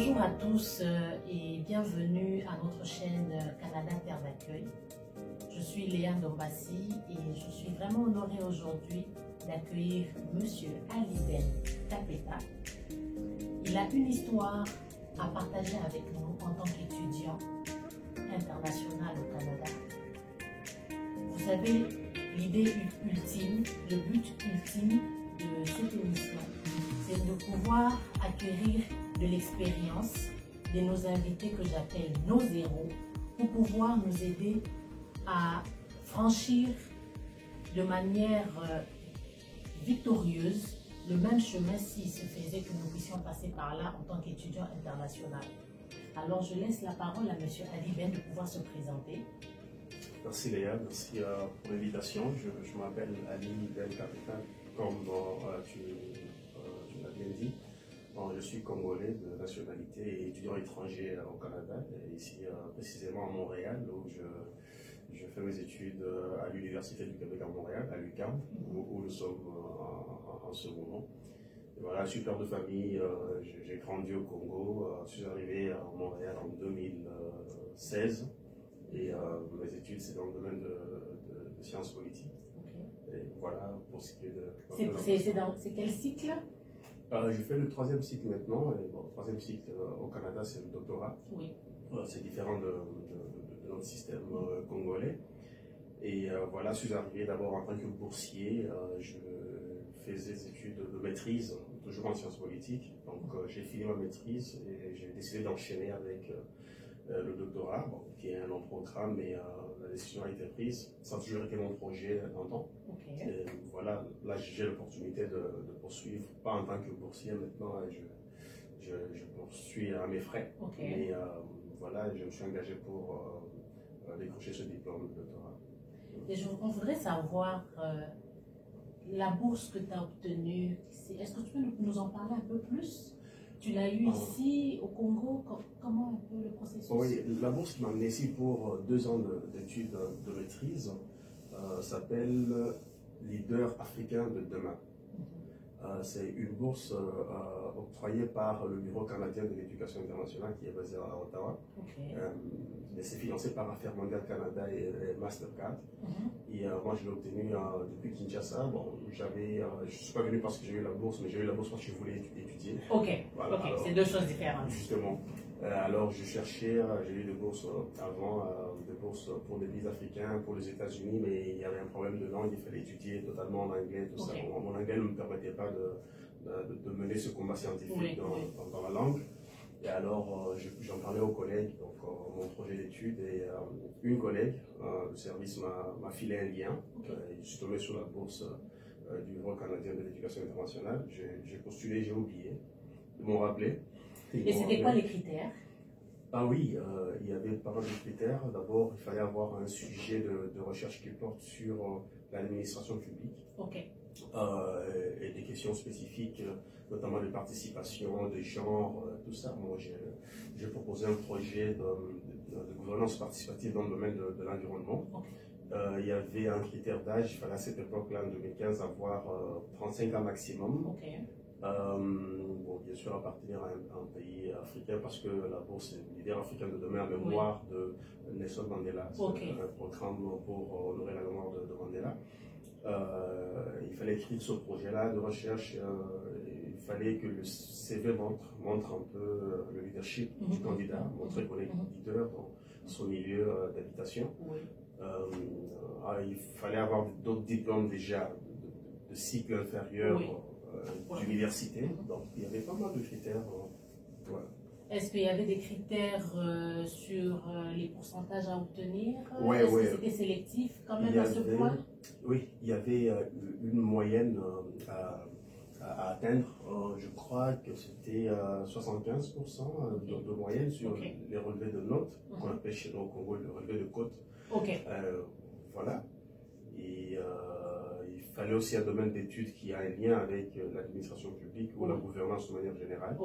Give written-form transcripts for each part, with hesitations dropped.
Bonjour à tous et bienvenue à notre chaîne Canada Terre d'accueil. Je suis Léa Ndombassi et je suis vraiment honorée aujourd'hui d'accueillir Monsieur Ali Ben Tapeta. Il a une histoire à partager avec nous en tant qu'étudiant international au Canada. Vous savez, l'idée ultime, le but ultime de cette émission, c'est de pouvoir acquérir de l'expérience de nos invités que j'appelle nos héros pour pouvoir nous aider à franchir de manière victorieuse le même chemin s'il se faisait que nous puissions passer par là en tant qu'étudiant international. Alors je laisse la parole à M. Ali Ben de pouvoir se présenter. Merci Léa, merci pour l'invitation. Je m'appelle Ali Ben Tapeta, comme tu l'as bien dit. Je suis congolais de nationalité et étudiant étranger au Canada, et ici précisément à Montréal, où je fais mes études à l'Université du Québec à Montréal, à l'UQAM, où nous sommes en ce moment. Et voilà, je suis père de famille, j'ai grandi au Congo, je suis arrivé à Montréal en 2016, et mes études c'est dans le domaine de sciences politiques. Okay. Et voilà pour ce qui est de... C'est quel cycle? Je fais le 3e cycle maintenant, et bon, le 3e cycle au Canada c'est le doctorat. Oui. C'est différent de notre système congolais. Et voilà, je suis arrivé d'abord en tant que boursier, je faisais des études de maîtrise, toujours en sciences politiques. Donc j'ai fini ma maîtrise et j'ai décidé d'enchaîner avec le doctorat, bon, qui est un long programme, mais la décision a été prise. Ça a toujours été mon projet longtemps. Okay. Et voilà, là j'ai l'opportunité de poursuivre, pas en tant que boursier maintenant, je poursuis à mes frais. Okay. Mais voilà, je me suis engagé pour décrocher ce diplôme de doctorat. Et on voudrait savoir la bourse que tu as obtenue. Est-ce que tu peux nous en parler un peu plus? Tu l'as eu ici, au Congo, comment un peu le processus? Oui, la bourse qui m'a amené ici pour 2 ans d'études de maîtrise s'appelle Leader africain de demain. C'est une bourse octroyée par le Bureau canadien de l'éducation internationale qui est basé à Ottawa. Okay. Mais c'est financé par Affaires mondiales Canada et Mastercard. Et moi je l'ai obtenu depuis Kinshasa. Bon, je ne suis pas venu parce que j'ai eu la bourse, mais j'ai eu la bourse parce que je voulais étudier. Ok, voilà, okay. C'est 2 choses différentes. Justement. Alors je cherchais, j'ai eu des bourses avant, des bourses pour des pays africains, pour les États-Unis, mais il y avait un problème de langue, il fallait étudier totalement en anglais, tout ça. Mon anglais ne me permettait pas de mener ce combat scientifique dans la langue. Et alors j'en parlais aux collègues, donc mon projet d'études, et une collègue du service m'a filé un lien. Je suis tombé sur la bourse du Bureau canadien de l'éducation internationale. J'ai postulé, j'ai oublié. Ils m'ont rappelé. Et c'était quoi les critères? Ah oui, il y avait pas mal de critères. D'abord, il fallait avoir un sujet de recherche qui porte sur l'administration publique. Okay. Et des questions spécifiques, notamment de participation, de genre, tout ça. Moi, j'ai proposé un projet de gouvernance participative dans le domaine de l'environnement. Okay. Il y avait un critère d'âge, il fallait à cette époque-là, en 2015, avoir 35 ans maximum. Okay. Bon, bien sûr, appartenir à un pays africain parce que la bourse est leader africain de demain en mémoire de Nelson Mandela. C'est un programme pour honorer la mémoire de Mandela. Il fallait écrire ce projet-là de recherche. Il fallait que le CV montre un peu le leadership du candidat, montrer qu'on est leader dans son milieu d'habitation. Il fallait avoir d'autres diplômes déjà de cycle inférieur. D'université, donc il y avait pas mal de critères. Voilà. Est-ce qu'il y avait des critères sur les pourcentages à obtenir? Est-ce que c'était sélectif quand même à ce point? Oui, il y avait une moyenne à atteindre. Je crois que c'était 75% de moyenne sur les relevés de notes, qu'on appelle chez nous au Congo le relevé de cote. Voilà. Et il fallait aussi un domaine d'études qui a un lien avec l'administration publique ou la gouvernance de manière générale.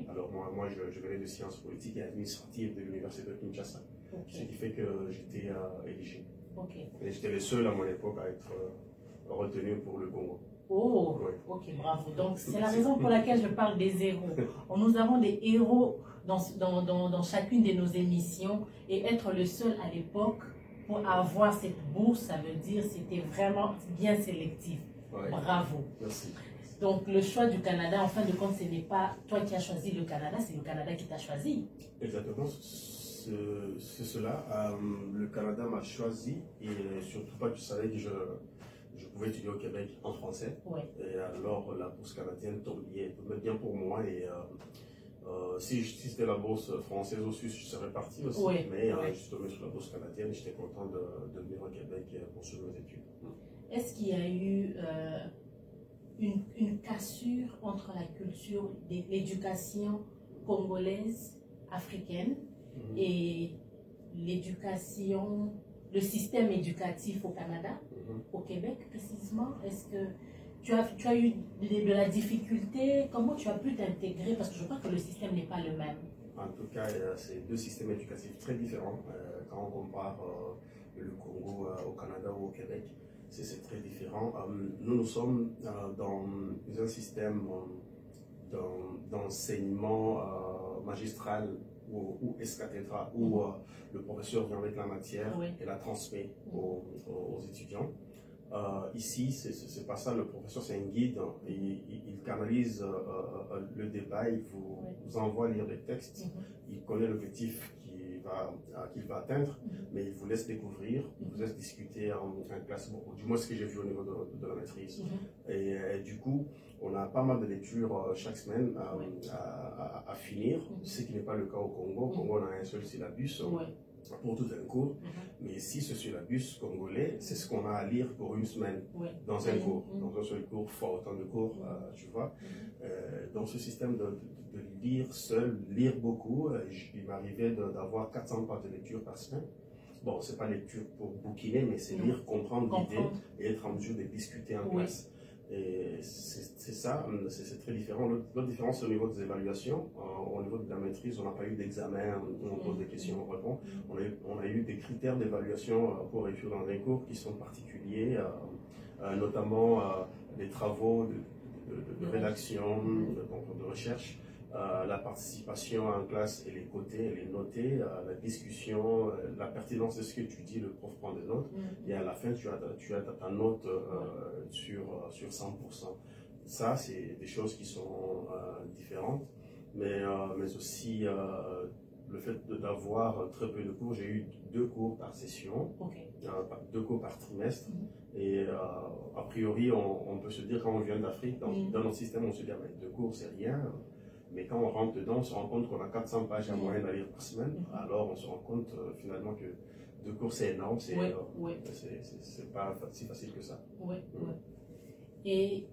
Alors moi je venais de sciences politiques et administratives de l'université de Kinshasa. Ce qui fait que j'étais éligible. Et j'étais le seul à mon époque à être retenu pour le Congo. Oh, ok, bravo. Donc, c'est la raison pour laquelle je parle des héros. Nous avons des héros dans chacune de nos émissions et être le seul à l'époque pour avoir cette bourse, ça veut dire c'était vraiment bien sélectif. Ouais. Bravo. Merci. Donc le choix du Canada, en fin de compte, ce n'est pas toi qui as choisi le Canada, c'est le Canada qui t'a choisi. Exactement, c'est cela. Le Canada m'a choisi et surtout pas, tu savais que je pouvais étudier au Québec en français. Ouais. Et alors la bourse canadienne tombait bien pour moi et si c'était la bourse française au Suisse, je serais parti aussi. Ouais. Mais Ouais. je suis tombé sur la bourse canadienne et j'étais content de venir au Québec pour suivre mes études. Est-ce qu'il y a eu une cassure entre la culture de l'éducation congolaise, africaine et l'éducation, le système éducatif au Canada, au Québec précisément? Est-ce que tu as eu de la difficulté? Comment tu as pu t'intégrer? Parce que je crois que le système n'est pas le même. En tout cas, c'est deux systèmes éducatifs très différents quand on compare le Congo au Canada ou au Québec. C'est très différent. Nous sommes dans un système d'enseignement magistral ou escathédra, où le professeur vient avec la matière et la transmet aux étudiants. Ici, c'est pas ça. Le professeur, c'est un guide. Il canalise le débat, il vous envoie lire les textes, il connaît l'objectif qu'il va atteindre, mais il vous laisse découvrir, il vous laisse discuter en classe, du moins ce que j'ai vu au niveau de la maîtrise. Et du coup, on a pas mal de lectures chaque semaine à finir, ce qui n'est pas le cas au Congo. Au Congo, on a un seul syllabus pour tout un cours, mais ici, ce syllabus congolais, c'est ce qu'on a à lire pour une semaine dans un cours, dans un seul cours, fois autant de cours, tu vois. Dans ce système de lire seul, lire beaucoup, il m'arrivait d'avoir 400 pages de lecture par semaine. Bon, c'est pas lecture pour bouquiner, mais c'est lire, comprendre l'idée et être en mesure de discuter en classe. Et c'est ça, c'est très différent. L'autre différence, c'est au niveau des évaluations. Au niveau de la maîtrise, on n'a pas eu d'examen, on pose des questions, on répond. On a eu des critères d'évaluation pour réussir dans les cours qui sont particuliers, notamment des travaux de rédaction, de recherche. La participation en classe, elle est cotée, elle est notée, la discussion, la pertinence de ce que tu dis, le prof prend des notes, et à la fin, tu as ta note sur 100%. Ça, c'est des choses qui sont différentes, mais aussi le fait d'avoir très peu de cours. J'ai eu 2 cours par session, 2 cours par trimestre, et a priori, on peut se dire, quand on vient d'Afrique, dans notre système, on se dit, 2 cours, c'est rien. Mais quand on rentre dedans, on se rend compte qu'on a 400 pages en moyenne à lire par semaine. Alors on se rend compte finalement que 2 cours c'est énorme, c'est pas si facile que ça. Et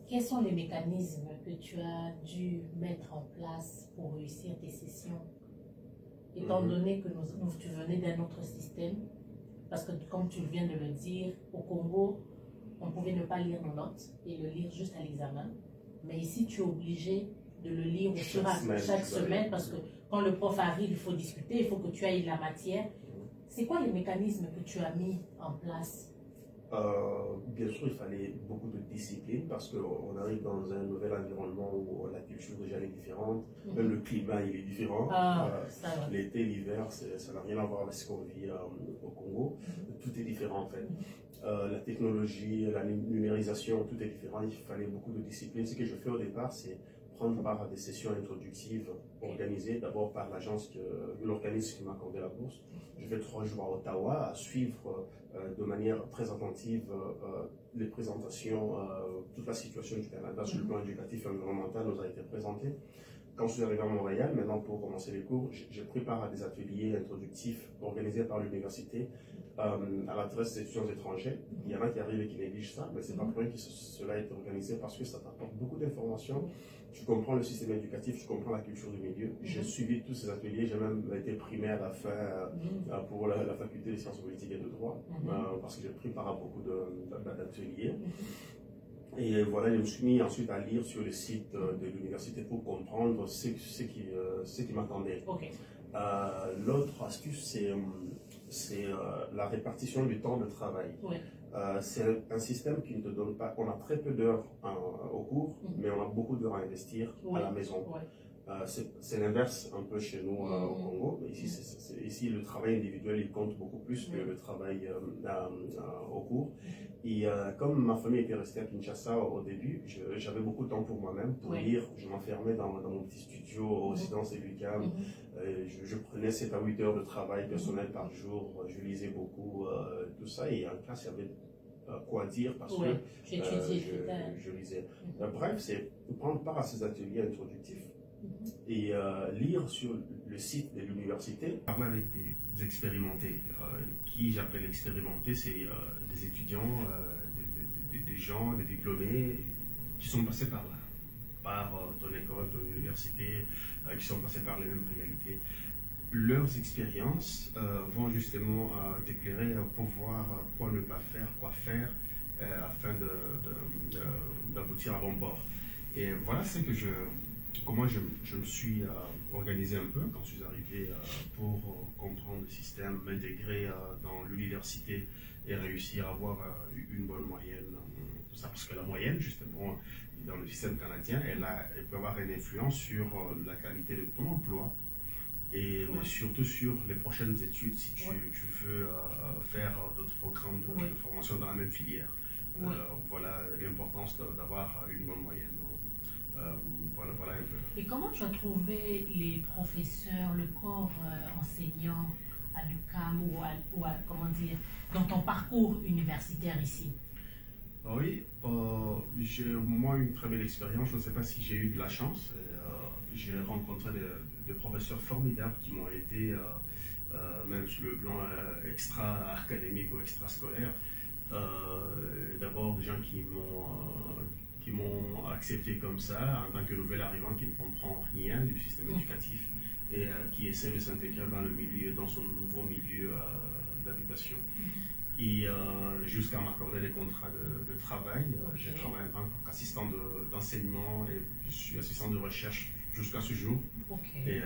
quels sont les mécanismes que tu as dû mettre en place pour réussir tes sessions? Étant donné que tu venais d'un autre système, parce que comme tu viens de le dire, au Congo, on pouvait ne pas lire nos notes et le lire juste à l'examen. Mais ici, tu es obligé de le lire chaque semaine, parce que quand le prof arrive, il faut discuter, il faut que tu ailles la matière. C'est quoi les mécanismes que tu as mis en place? Bien sûr, il fallait beaucoup de discipline parce qu'on arrive dans un nouvel environnement où la culture déjà est différente, même le climat il est différent. L'été, l'hiver, ça n'a rien à voir avec ce qu'on vit au Congo. Tout est différent en fait. La technologie, la numérisation, tout est différent. Il fallait beaucoup de discipline. Ce que je fais au départ, c'est prendre part à des sessions introductives organisées d'abord par l'organisme qui m'a accordé la bourse. Je vais 3 jours à Ottawa à suivre de manière très attentive les présentations, toute la situation du Canada sur le plan éducatif et environnemental nous a été présentée. Quand je suis arrivé à Montréal, maintenant pour commencer les cours, j'ai pris part à des ateliers introductifs organisés par l'université à l'adresse des étudiants étrangers. Il y en a qui arrivent et qui négligent ça, mais c'est pas pour rien que cela a été organisé parce que ça t'apporte beaucoup d'informations. Tu comprends le système éducatif, tu comprends la culture du milieu. J'ai suivi tous ces ateliers, j'ai même été primé à la fin pour la faculté des sciences politiques et de droit, parce que j'ai pris part à beaucoup d'ateliers. Et voilà, je me suis mis ensuite à lire sur le site de l'université pour comprendre ce qui m'attendait. L'autre astuce, c'est la répartition du temps de travail. C'est un système qui ne te donne pas, on a très peu d'heures au cours, mais on a beaucoup d'heures à investir à la maison. C'est l'inverse un peu chez nous au Congo. Ici, le travail individuel, il compte beaucoup plus que le travail au cours. Et comme ma famille était restée à Kinshasa au début, j'avais beaucoup de temps pour moi-même, pour lire. Je m'enfermais dans mon petit studio au résidence et Lucam. Je prenais 7 à 8 heures de travail personnel par jour. Je lisais beaucoup, tout ça. Et en classe, il y avait quoi dire parce que je lisais. Bref, c'est prendre part à ces ateliers introductifs et lire sur le site de l'université. Parler avec des expérimentés. Qui j'appelle expérimentés, c'est des étudiants, des gens, des diplômés qui sont passés par là, par ton école, ton université, qui sont passés par les mêmes réalités. Leurs expériences vont justement t'éclairer pour voir quoi ne pas faire, quoi faire afin d'aboutir à bon port. Et voilà comment je me suis organisé un peu quand je suis arrivé pour comprendre le système, m'intégrer dans l'université et réussir à avoir une bonne moyenne. Tout ça, parce que la moyenne, justement, dans le système canadien, elle peut avoir une influence sur la qualité de ton emploi. Et mais surtout sur les prochaines études, si tu veux faire d'autres programmes de formation dans la même filière. Voilà l'importance d'avoir une bonne moyenne. Voilà un peu. Et comment tu as trouvé les professeurs, le corps enseignant à l'UQAM ou comment dire, dans ton parcours universitaire ici? Oui, j'ai moi une très belle expérience. Je ne sais pas si j'ai eu de la chance. J'ai rencontré des professeurs formidables qui m'ont aidé, même sur le plan extra-académique ou extrascolaire. D'abord, des gens qui m'ont accepté comme ça, en tant que nouvel arrivant qui ne comprend rien du système éducatif et qui essaie de s'intégrer dans son nouveau milieu d'habitation. Et jusqu'à m'accorder des contrats de travail. J'ai travaillé en tant qu'assistant d'enseignement et je suis assistant de recherche jusqu'à ce jour. Et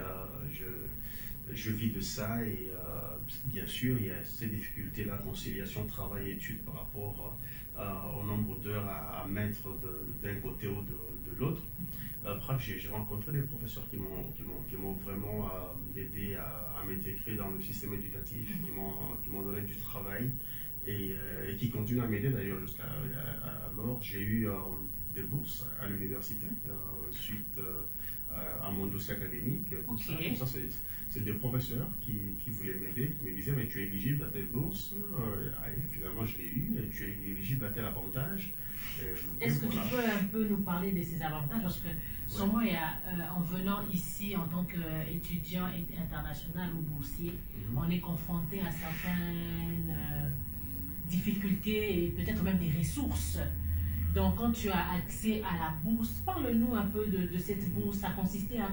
je vis de ça et bien sûr il y a ces difficultés-là, conciliation travail-études par rapport au nombre d'heures à mettre d'un côté ou de l'autre. Bref, j'ai rencontré des professeurs qui m'ont vraiment aidé à m'intégrer dans le système éducatif, qui m'ont donné du travail et qui continuent à m'aider d'ailleurs jusqu'à mort. J'ai eu des bourses à l'université suite à mon dossier académique. Tout ça c'est des professeurs qui voulaient m'aider, qui me disaient mais tu es éligible à telle bourse, finalement je l'ai eu, et tu es éligible à tel avantage. Est-ce que tu peux un peu nous parler de ces avantages? Parce que sûrement, en venant ici en tant qu'étudiant international ou boursier, on est confronté à certaines difficultés et peut-être même des ressources. Donc, quand tu as accès à la bourse, parle-nous un peu de cette bourse. Ça consistait à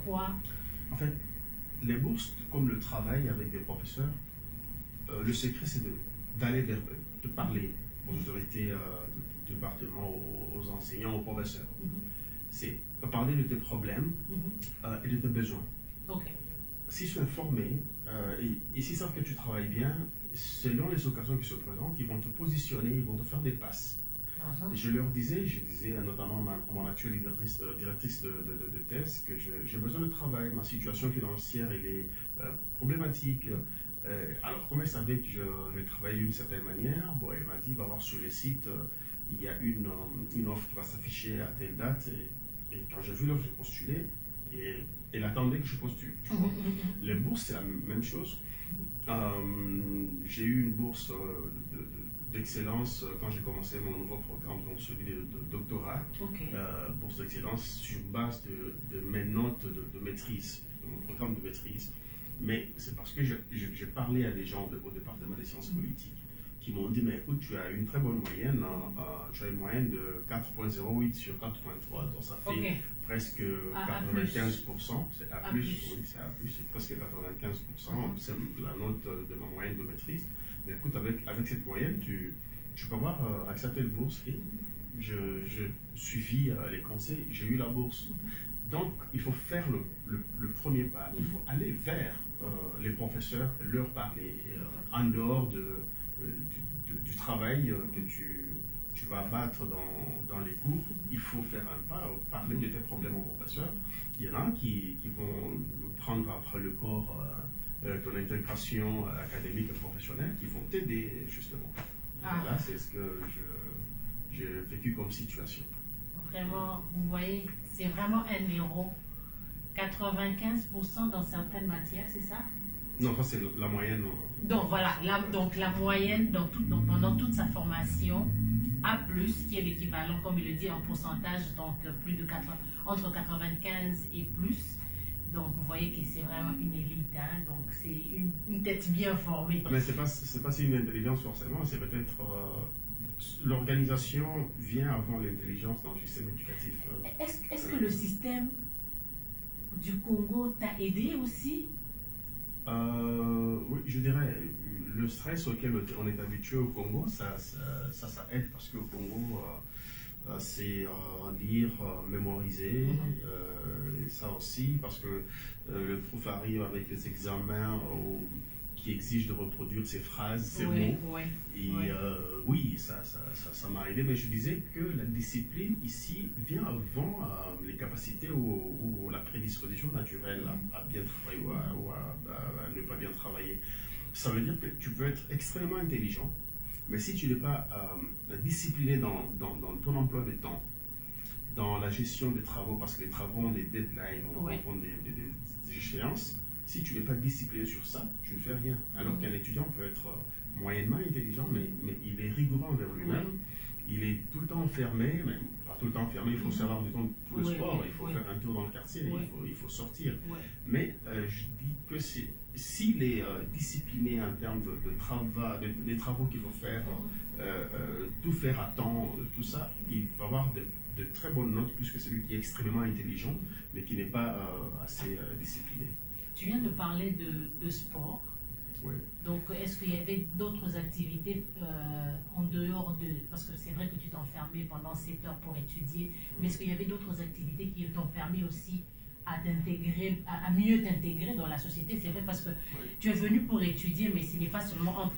quoi? En fait, les bourses, comme le travail avec des professeurs, le secret c'est d'aller vers eux, de parler aux autorités du département, aux enseignants, aux professeurs. C'est de parler de tes problèmes et de tes besoins. S'ils sont informés et s'ils savent que tu travailles bien, selon les occasions qui se présentent, ils vont te positionner, ils vont te faire des passes. Je disais notamment à mon actuelle directrice de thèse que j'ai besoin de travail, ma situation financière elle est problématique. Alors comme elle savait que je travaillais d'une certaine manière, elle m'a dit va voir sur les sites, il y a une offre qui va s'afficher à telle date et quand j'ai vu l'offre, j'ai postulé et elle attendait que je postule. Les bourses c'est la même chose. J'ai eu une bourse d'excellence quand j'ai commencé mon nouveau programme, donc celui de doctorat, bourse d'excellence sur base de mes notes de maîtrise, de mon programme de maîtrise. Mais c'est parce que j'ai parlé à des gens au département des sciences politiques qui m'ont dit, mais écoute, tu as une très bonne moyenne, tu as une moyenne de 4,08 sur 4,3, donc ça fait presque 95%, c'est A+, oui, c'est A+, c'est presque 95%, c'est la note de ma moyenne de maîtrise. Mais écoute, avec cette moyenne, tu peux avoir accepté la bourse et je suivis les conseils, j'ai eu la bourse. Donc, il faut faire le premier pas, il faut aller vers les professeurs, leur parler, en dehors du travail que tu tu vas battre dans les cours, il faut faire un pas, parler de tes problèmes au professeur. Il y en a qui vont prendre après le corps ton intégration académique et professionnelle, qui vont t'aider justement. Voilà, c'est ce que j'ai vécu comme situation. Vraiment, vous voyez, c'est vraiment un héros. 95% dans certaines matières, c'est ça? Non, ça c'est la moyenne. Donc voilà, donc la moyenne pendant toute sa formation, A+, qui est l'équivalent, comme il le dit, en pourcentage, donc entre 95 et plus. Donc vous voyez que c'est vraiment une élite, hein, donc c'est une tête bien formée. Mais c'est pas si une intelligence forcément, c'est peut-être l'organisation vient avant l'intelligence dans le système éducatif. Est-ce que le système du Congo t'a aidé aussi? Oui, je dirais, le stress auquel on est habitué au Congo, ça aide parce qu'au Congo, c'est lire, mémoriser, et ça aussi, parce que le prof arrive avec les examens qui exigent de reproduire ses phrases, ses mots. Et oui, ça m'a aidé, mais je disais que la discipline ici vient avant les capacités ou la prédisposition naturelle à bien travailler ou à ne pas bien travailler. Ça veut dire que tu peux être extrêmement intelligent, mais si tu n'es pas discipliné dans ton emploi de temps, dans la gestion des travaux, parce que les travaux ont des deadlines, ont des échéances, si tu n'es pas discipliné sur ça, tu ne fais rien. Alors qu'un étudiant peut être moyennement intelligent, mais il est rigoureux envers lui-même. Il est tout le temps fermé, mais pas tout le temps fermé, il faut savoir du temps pour le sport, il faut faire un tour dans le quartier, il faut sortir. Mais je dis que s'il est discipliné en termes de travail, des travaux qu'il faut faire, tout faire à temps, tout ça, il va avoir de très bonnes notes, plus que celui qui est extrêmement intelligent, mais qui n'est pas assez discipliné. Tu viens de parler de sport. Oui. Donc, est-ce qu'il y avait d'autres activités en dehors de... Parce que c'est vrai que tu t'enfermais pendant 7 heures pour étudier, mais est-ce qu'il y avait d'autres activités qui t'ont permis aussi à mieux t'intégrer dans la société? C'est vrai parce que tu es venu pour étudier, mais tu n'es pas seulement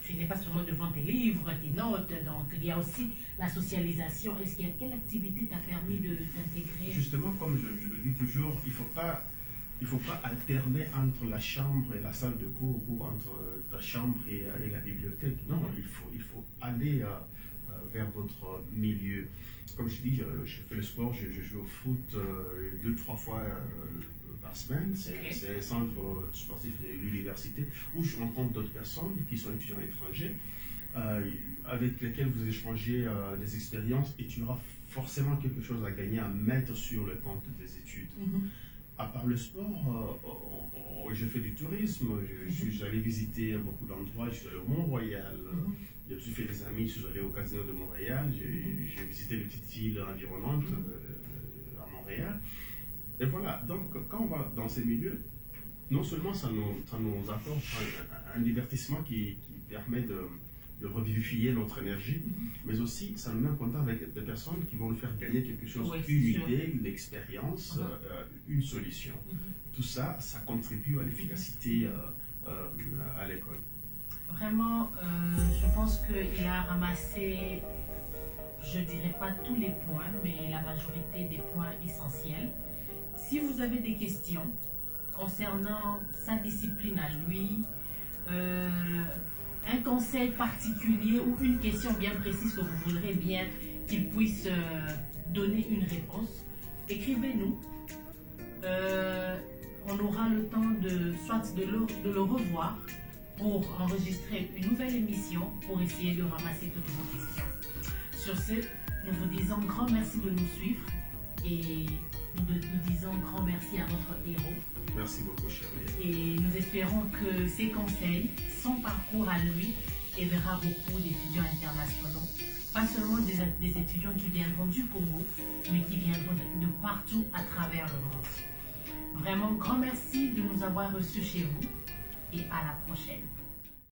devant tes livres, tes notes, donc il y a aussi la socialisation. Est-ce qu'il y a quelle activité t'a permis de t'intégrer? Justement, comme je le dis toujours, il ne faut pas alterner entre la chambre et la salle de cours ou entre ta chambre et la bibliothèque. Non, il faut aller vers d'autres milieux. Comme je dis, je fais le sport, je joue au foot 2-3 fois par semaine. C'est un centre sportif de l'université où je rencontre d'autres personnes qui sont étudiants étrangers, avec lesquels vous échangez des expériences et tu auras forcément quelque chose à gagner, à mettre sur le compte de tes études. À part le sport, j'ai fait du tourisme, j'allais visiter beaucoup d'endroits, je suis allé au Mont-Royal, j'ai fait des amis, je suis allé au Casino de Montréal, j'ai visité les petites villes environnantes à Montréal. Et voilà, donc quand on va dans ces milieux, non seulement ça nous apporte un divertissement qui permet de revivifier notre énergie, mais aussi ça nous met en contact avec des personnes qui vont nous faire gagner quelque chose, une idée, une expérience, une solution. Tout ça, ça contribue à l'efficacité à l'école. Vraiment, je pense qu'il a ramassé, je ne dirais pas tous les points, mais la majorité des points essentiels. Si vous avez des questions concernant sa discipline à lui, un conseil particulier ou une question bien précise que vous voudrez bien qu'il puisse donner une réponse, écrivez-nous. On aura le temps de le revoir pour enregistrer une nouvelle émission pour essayer de ramasser toutes vos questions. Sur ce, nous vous disons grand merci de nous suivre et nous disons grand merci à notre héros. Merci beaucoup, chérie. Et nous espérons que ces conseils, son parcours à lui, aidera beaucoup d'étudiants internationaux. Pas seulement des étudiants qui viendront du Congo, mais qui viendront de partout à travers le monde. Vraiment, grand merci de nous avoir reçus chez vous et à la prochaine.